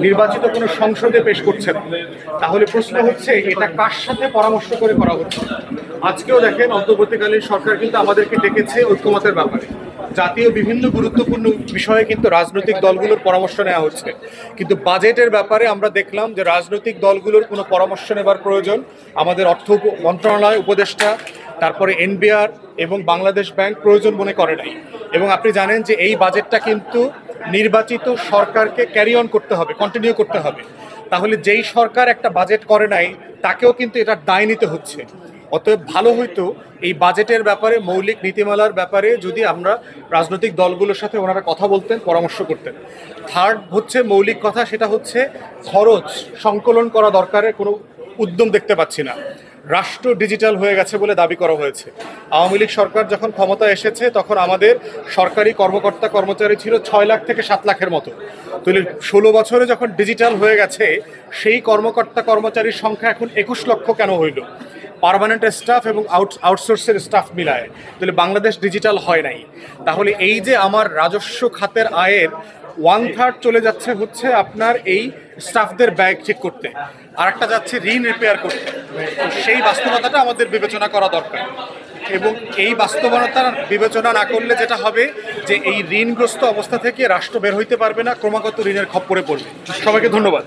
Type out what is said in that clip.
নির্বাচিত কোনো সংসদে পেশ করছেন, তাহলে প্রশ্ন হচ্ছে এটা কার সাথে পরামর্শ করে করা হচ্ছে। আজকেও দেখেন অন্তর্বর্তীকালীন সরকার কিন্তু আমাদেরকে ডেকেছে ঐক্যমতের ব্যাপারে, জাতীয় বিভিন্ন গুরুত্বপূর্ণ বিষয়ে কিন্তু রাজনৈতিক দলগুলোর পরামর্শ নেওয়া হচ্ছে, কিন্তু বাজেটের ব্যাপারে আমরা দেখলাম যে রাজনৈতিক দলগুলোর কোনো পরামর্শ নেবার প্রয়োজন আমাদের অর্থ মন্ত্রণালয়, উপদেষ্টা, তারপরে এনবিআর এবং বাংলাদেশ ব্যাংক প্রয়োজন মনে করে নাই। এবং আপনি জানেন যে এই বাজেটটা কিন্তু নির্বাচিত সরকারকে ক্যারি অন করতে হবে, কন্টিনিউ করতে হবে। তাহলে যেই সরকার একটা বাজেট করে নাই তাকেও কিন্তু এটার দায় নিতে হচ্ছে। অতএব ভালো হইতো এই বাজেটের ব্যাপারে, মৌলিক নীতিমালার ব্যাপারে যদি আমরা রাজনৈতিক দলগুলোর সাথে ওনারা কথা বলতেন, পরামর্শ করতেন। থার্ড হচ্ছে মৌলিক কথা, সেটা হচ্ছে খরচ সংকলন করা দরকারের কোনো উদ্যম দেখতে পাচ্ছি না। রাষ্ট্র ডিজিটাল হয়ে গেছে বলে দাবি করা হয়েছে। আওয়ামী লীগ সরকার যখন ক্ষমতা এসেছে তখন আমাদের সরকারি কর্মকর্তা কর্মচারী ছিল 6 লাখ থেকে 7 লাখের মতো। তাহলে 16 বছরে যখন ডিজিটাল হয়ে গেছে সেই কর্মকর্তা কর্মচারীর সংখ্যা এখন 21 লক্ষ কেন হইল? পার্মানেন্ট স্টাফ এবং আউটসোর্সের স্টাফ মিলায় তাহলে বাংলাদেশ ডিজিটাল হয় নাই। তাহলে এই যে আমার রাজস্ব খাতের আয়ের 1/3 চলে যাচ্ছে হচ্ছে আপনার এই স্টাফদের ব্যাগ ঠিক করতে, আর একটা যাচ্ছে ঋণ রিপেয়ার করতে। তো সেই বাস্তবতাটা আমাদের বিবেচনা করা দরকার, এবং এই বাস্তবতা বিবেচনা না করলে যেটা হবে যে এই ঋণগ্রস্ত অবস্থা থেকে রাষ্ট্র বের হইতে পারবে না, ক্রমাগত ঋণের খপ্পরে পড়বে। সবাইকে ধন্যবাদ।